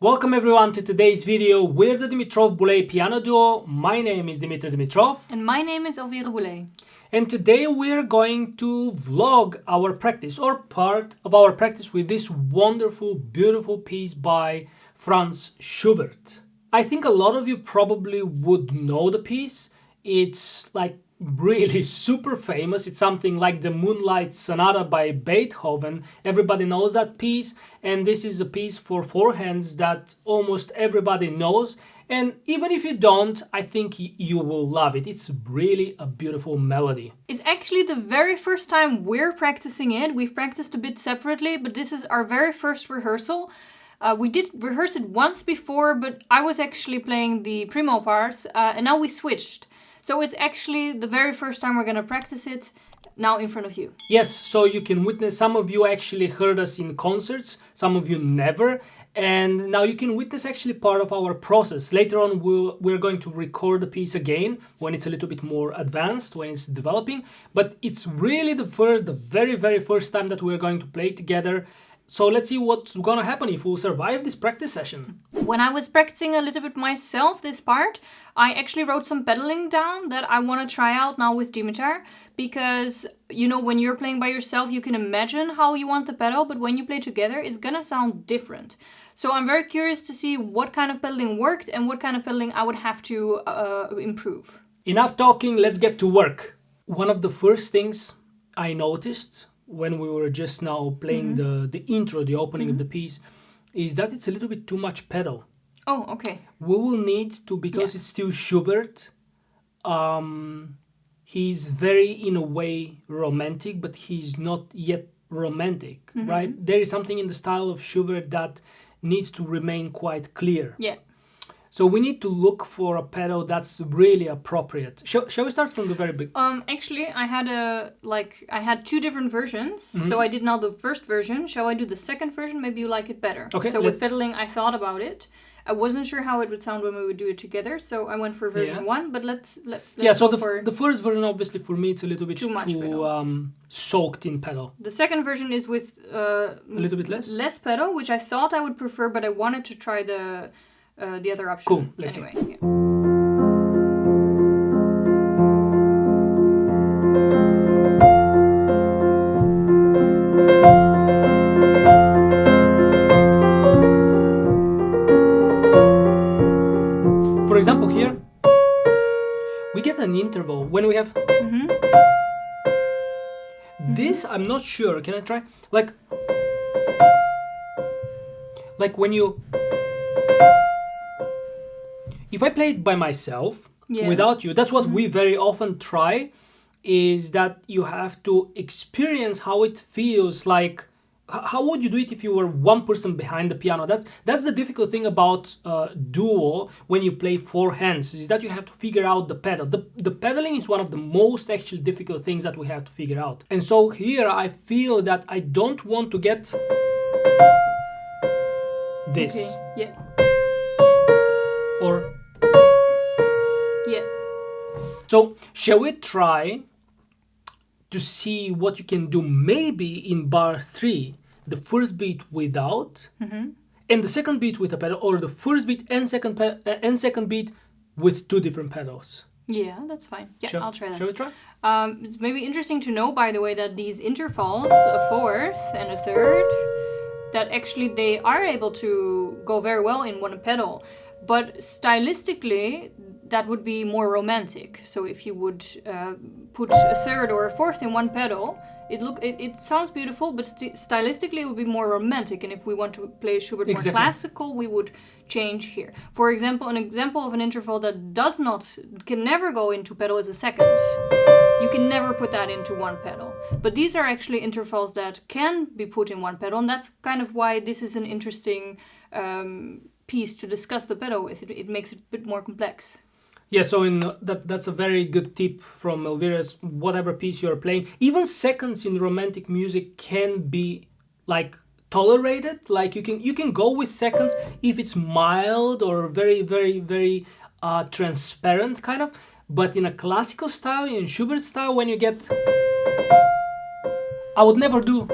Welcome everyone to today's video. We're the Dimitrov-Boulay piano duo. My name is Dimitri Dimitrov. And my name is Elvira Boulay. And today we're going to vlog our practice or part of our practice with this wonderful, beautiful piece by Franz Schubert. I think a lot of you probably would know the piece. It's like really super famous. It's something like the Moonlight Sonata by Beethoven. Everybody knows that piece, and this is a piece for four hands that almost everybody knows. And even if you don't, I think you will love it. It's really a beautiful melody. It's actually the very first time we're practicing it. We've practiced a bit separately, but this is our very first rehearsal. We did rehearse it once before, but I was actually playing the primo part, and now we switched. So it's actually the very first time we're going to practice it now in front of you. Yes, so you can witness, some of you actually heard us in concerts, some of you never, and now you can witness actually part of our process. Later on we're going to record the piece again when it's a little bit more advanced, when it's developing, but it's really the very first time that we're going to play together. So let's see what's gonna happen if we'll survive this practice session. When I was practicing a little bit myself, this part, I actually wrote some pedaling down that I want to try out now with Dimitar, because, you know, when you're playing by yourself, you can imagine how you want the pedal, but when you play together, it's gonna sound different. So I'm very curious to see what kind of pedaling worked and what kind of pedaling I would have to improve. Enough talking, let's get to work. One of the first things I noticed when we were just now playing the intro, the opening of the piece, is that it's a little bit too much pedal. Oh, okay. We will need to, because it's still Schubert, he's very, in a way, romantic, but he's not yet romantic, right? There is something in the style of Schubert that needs to remain quite clear. Yeah. So we need to look for a pedal that's really appropriate. Shall we start from the very beginning? Actually, I had two different versions. So I did now the first version. Shall I do the second version? Maybe you like it better. Okay. So with pedaling, I thought about it. I wasn't sure how it would sound when we would do it together, so I went for version 1. But let's so go for the first version, obviously, for me, it's a little bit too much soaked in pedal. The second version is with a little bit less pedal, which I thought I would prefer, but I wanted to try the other option. Cool. Let's anyway. see. Yeah. For example, here we get an interval when we have this. I'm not sure. Can I try? Like when you, if I play it by myself without you, that's what we very often try, is that you have to experience how it feels like. How would you do it if you were one person behind the piano? That's the difficult thing about duo when you play four hands, is that you have to figure out the pedal. The pedaling is one of the most actually difficult things that we have to figure out. And so here I feel that I don't want to get this. Okay. Yeah. Or yeah. So shall we try to see what you can do maybe in bar 3, the first beat without, and the second beat with a pedal, or the first beat and second beat with two different pedals. Yeah, that's fine. Yeah, I'll try that. Shall we try? It's maybe interesting to know, by the way, that these intervals, a fourth and a third, that actually they are able to go very well in one pedal, but stylistically that would be more romantic. So if you would put a third or a fourth in one pedal, it sounds beautiful, but stylistically it would be more romantic. And if we want to play Schubert more classical, we would change here. For example, an example of an interval that can never go into pedal is a second. You can never put that into one pedal. But these are actually intervals that can be put in one pedal, and that's kind of why this is an interesting piece to discuss the pedal with. It makes it a bit more complex. Yeah, so that's a very good tip from Elvira's. Whatever piece you're playing, even seconds in romantic music can be like tolerated. Like you can go with seconds if it's mild or very transparent kind of. But in a classical style, in Schubert style, when you get, I would never do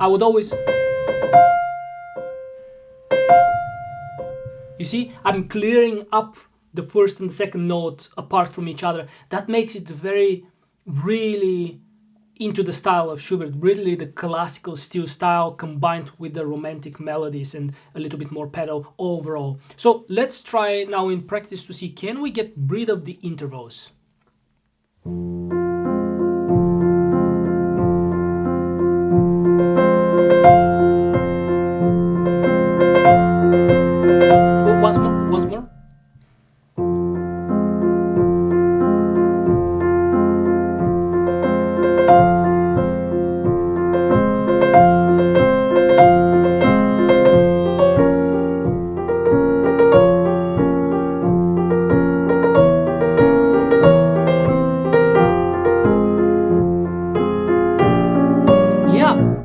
I would always... You see, I'm clearing up the first and the second note apart from each other. That makes it very, really into the style of Schubert, really the classical style combined with the romantic melodies and a little bit more pedal overall. So let's try now in practice to see, can we get rid of the intervals? Once more.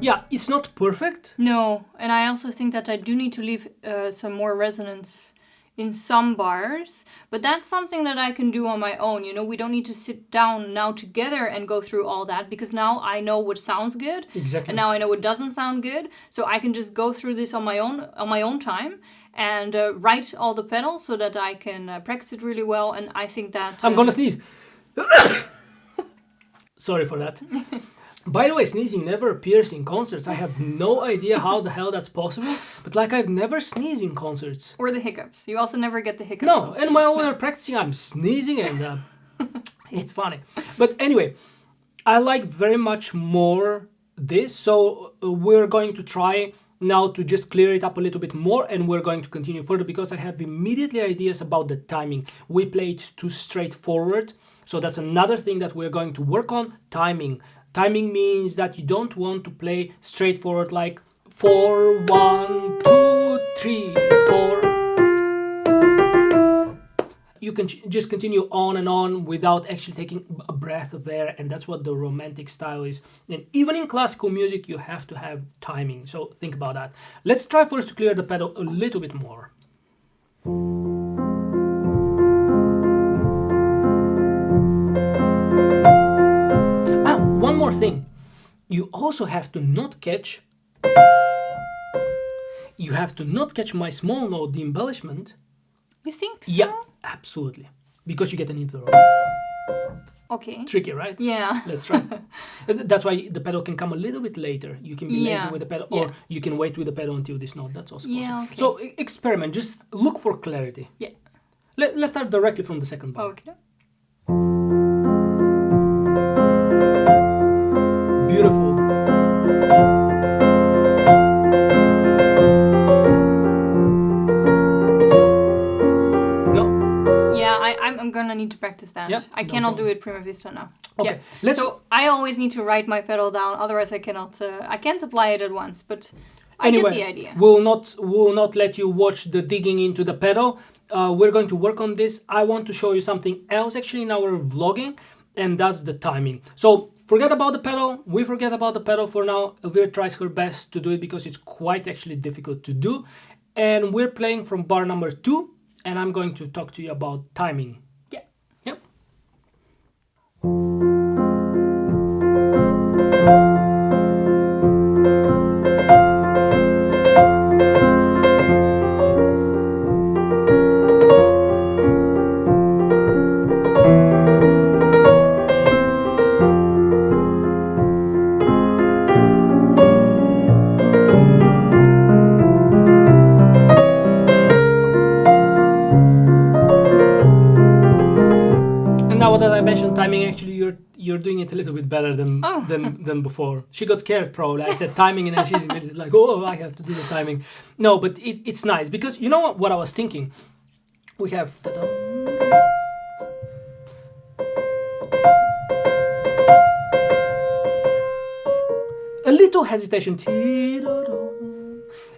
Yeah, it's not perfect. No, and I also think that I do need to leave some more resonance in some bars, but that's something that I can do on my own. You know, we don't need to sit down now together and go through all that, because now I know what sounds good. Exactly. And now I know what doesn't sound good. So I can just go through this on my own time and write all the pedals so that I can practice it really well. And I think that... I'm gonna sneeze. Sorry for that. By the way, sneezing never appears in concerts. I have no idea how the hell that's possible, but like I've never sneezed in concerts. Or the hiccups. You also never get the hiccups. No, and while we're practicing, I'm sneezing and it's funny. But anyway, I like very much more this, so we're going to try now to just clear it up a little bit more, and we're going to continue further because I have immediately ideas about the timing. We played too straightforward, so that's another thing that we're going to work on, timing. Timing means that you don't want to play straightforward like 4, 1, 2, 3, 4. You can just continue on and on without actually taking a breath of air, and that's what the romantic style is. And even in classical music, you have to have timing, so think about that. Let's try first to clear the pedal a little bit more. One more thing, you also have to not catch my small note, the embellishment. You think so? Yeah, absolutely, because you get an interval. Okay. Tricky, right? Yeah. Let's try. That's why the pedal can come a little bit later. You can be lazy with the pedal, or you can wait with the pedal until this note. That's also possible. Okay. So experiment, just look for clarity. Yeah. Let's start directly from the second bar. Okay. Beautiful. No? Yeah, I'm gonna need to practice that. Yeah, I no cannot problem. do it prima vista now. Okay, Yeah. So I always need to write my pedal down, otherwise I cannot. I can't apply it at once, but I Anyway, get the idea. we'll not let you watch the digging into the pedal. We're going to work on this. I want to show you something else actually in our vlogging, and that's the timing. So forget about the pedal. We forget about the pedal for now. Elvira tries her best to do it because it's quite actually difficult to do. And we're playing from bar number 2, and I'm going to talk to you about timing. Yeah. Yep. Now that I mentioned timing, actually you're doing it a little bit better than before. She got scared probably. I said timing and then she's immediately like, oh, I have to do the timing. No, but it's nice because you know what I was thinking? We have a little hesitation,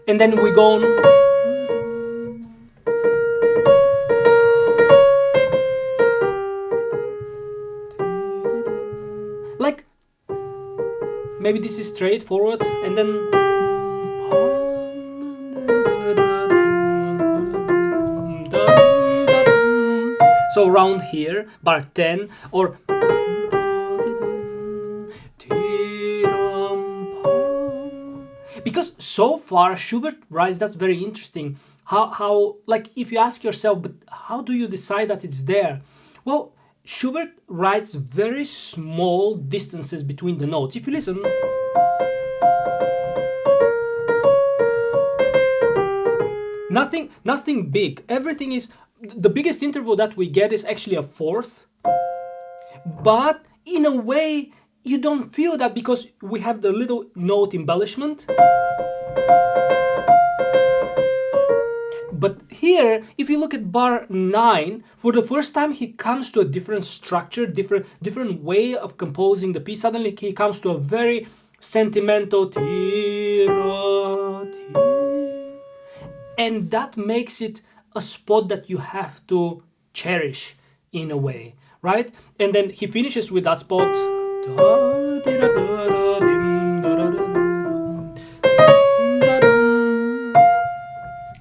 and then we go on. Like, maybe this is straightforward, and then so around here, bar 10, or Because so far Schubert writes, that's very interesting. How like if you ask yourself, but how do you decide that it's there? Well, Schubert writes very small distances between the notes. If you listen, nothing big. Everything is, the biggest interval that we get is actually a fourth. But in a way, you don't feel that because we have the little note embellishment. But here, if you look at bar 9, for the first time he comes to a different structure, different way of composing the piece. Suddenly he comes to a very sentimental and that makes it a spot that you have to cherish in a way, right? And then he finishes with that spot.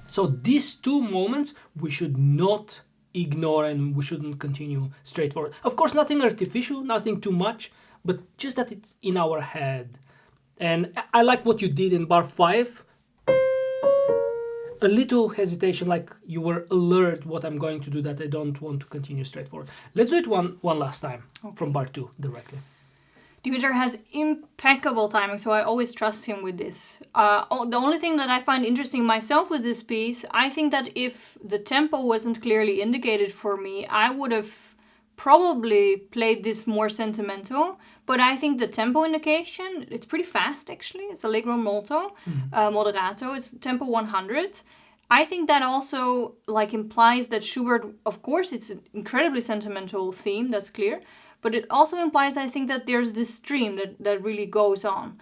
So these two moments we should not ignore and we shouldn't continue straightforward. Of course, nothing artificial, nothing too much, but just that it's in our head. And I like what you did in bar 5. A little hesitation, like you were alert what I'm going to do, that I don't want to continue straightforward. Let's do it one last time, from bar 2 directly. Dimitar has impeccable timing, so I always trust him with this. The only thing that I find interesting myself with this piece, I think that if the tempo wasn't clearly indicated for me, I would have probably played this more sentimental. But I think the tempo indication, it's pretty fast actually. It's allegro molto, moderato. It's tempo 100. I think that also like implies that Schubert, of course, it's an incredibly sentimental theme, that's clear. But it also implies, I think, that there's this stream that really goes on.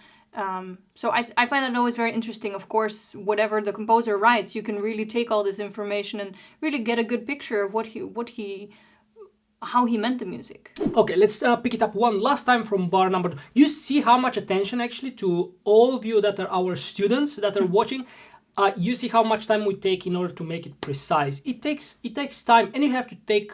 So I find that always very interesting. Of course, whatever the composer writes, you can really take all this information and really get a good picture of how he meant the music. Okay, let's pick it up one last time from bar number 2. You see how much attention actually to all of you that are our students that are watching. You see how much time we take in order to make it precise. It takes time, and you have to take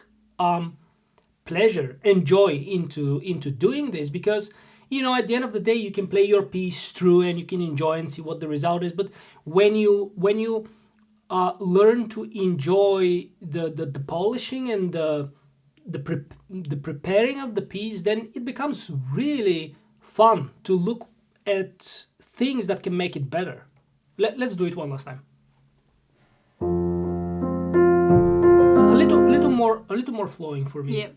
pleasure and joy into doing this, because you know at the end of the day you can play your piece through and you can enjoy and see what the result is. But when you learn to enjoy the polishing and the preparing of the piece, then it becomes really fun to look at things that can make it better. Let's do it one last time. A little more flowing for me. Yeah.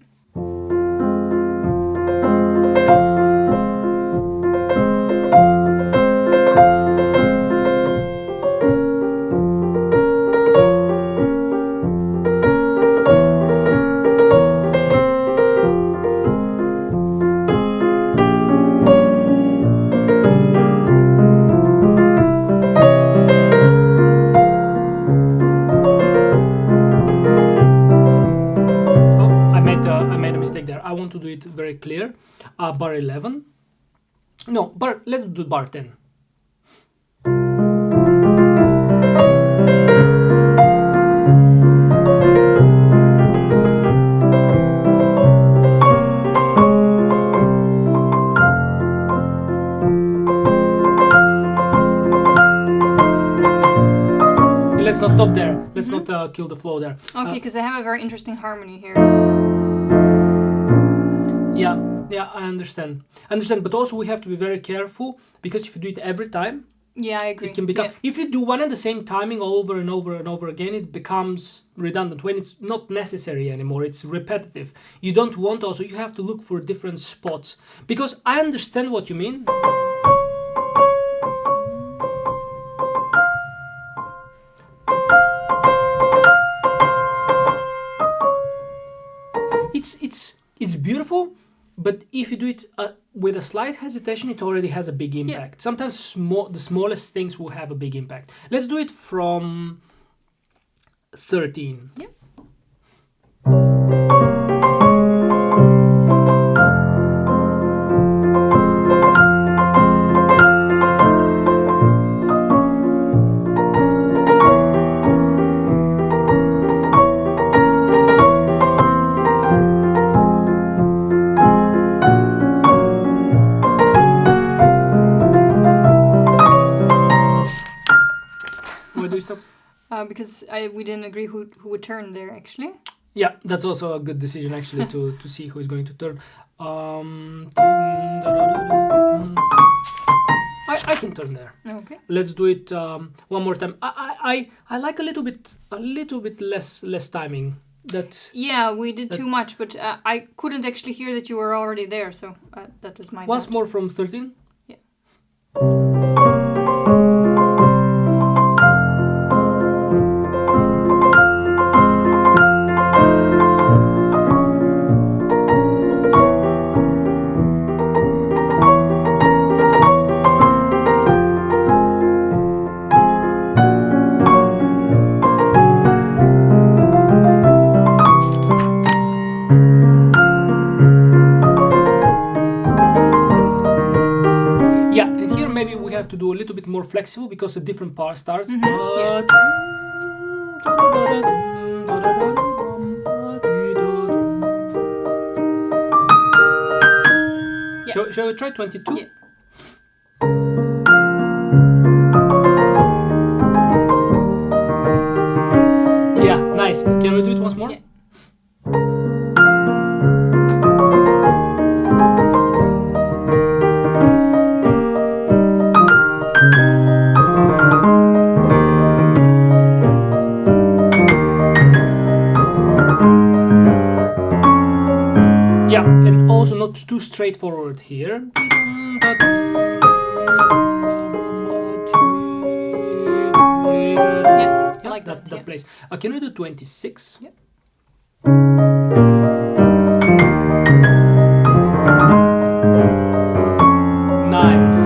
I want to do it very clear. Bar 11. No, let's do bar 10. Let's not stop there. Let's not kill the flow there. Okay, because I have a very interesting harmony here. Yeah, I understand. But also we have to be very careful, because if you do it every time, yeah, I agree. It can become. Yeah. If you do one and the same timing all over and over and over again, it becomes redundant when it's not necessary anymore. It's repetitive. You don't want also. You have to look for different spots, because I understand what you mean. It's beautiful. But if you do it with a slight hesitation, it already has a big impact. Yeah. Sometimes the smallest things will have a big impact. Let's do it from 13. Yeah. because we didn't agree who would turn there, actually. Yeah, that's also a good decision, actually, to see who is going to turn. I can turn there. Okay. Let's do it one more time. I like a little bit less timing. Yeah, we did too much, but I couldn't actually hear that you were already there, so that was my Once bad. more from 13. Yeah. Yeah, and here maybe we have to do a little bit more flexible because a different part starts. Yeah. Shall we try 22? Yeah. Yeah, nice. Can we do it once more? Yeah. Yeah, and also not too straightforward here. Yeah, I like that. Yeah. Place. Can we do 26? Yeah. Nice.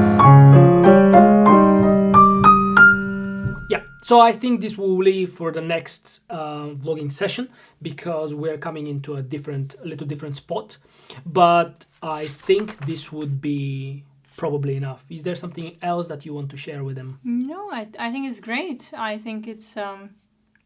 Yeah, so I think this will leave for the next vlogging session because we're coming into a little different spot. But I think this would be probably enough. Is there something else that you want to share with them? No, I think it's great. I think it's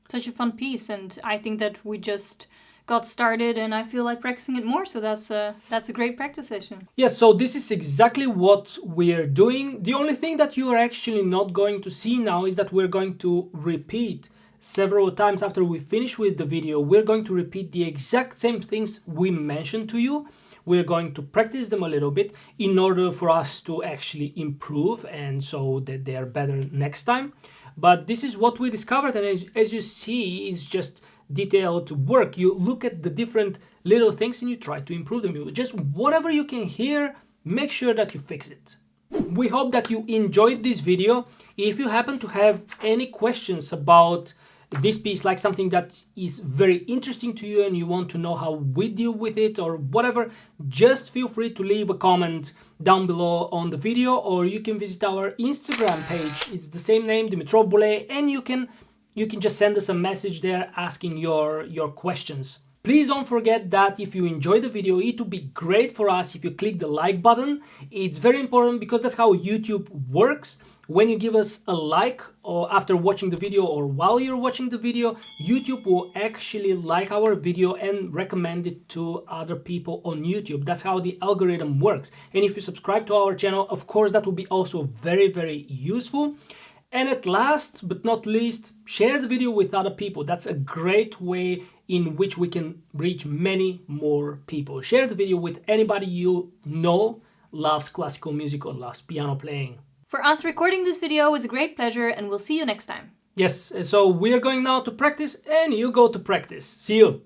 such a fun piece, and I think that we just got started, and I feel like practicing it more. So that's a great practice session. Yes, so this is exactly what we're doing. The only thing that you are actually not going to see now is that we're going to repeat several times after we finish with the video. We're going to repeat the exact same things we mentioned to you. We're going to practice them a little bit in order for us to actually improve and so that they are better next time. But this is what we discovered, and as you see, it's just detailed work. You look at the different little things and you try to improve them. Just whatever you can hear, make sure that you fix it. We hope that you enjoyed this video. If you happen to have any questions about this piece, like something that is very interesting to you and you want to know how we deal with it or whatever, just feel free to leave a comment down below on the video, or you can visit our Instagram page. It's the same name, Dimitrov Bule, and you can just send us a message there asking your questions. Please don't forget that if you enjoyed the video, it would be great for us if you click the like button. It's very important because that's how YouTube works. When you give us a like or after watching the video or while you're watching the video, YouTube will actually like our video and recommend it to other people on YouTube. That's how the algorithm works. And if you subscribe to our channel, of course, that will be also very, very useful. And at last but not least, share the video with other people. That's a great way in which we can reach many more people. Share the video with anybody you know loves classical music or loves piano playing. For us, recording this video was a great pleasure, and we'll see you next time. Yes, so we are going now to practice, and you go to practice. See you.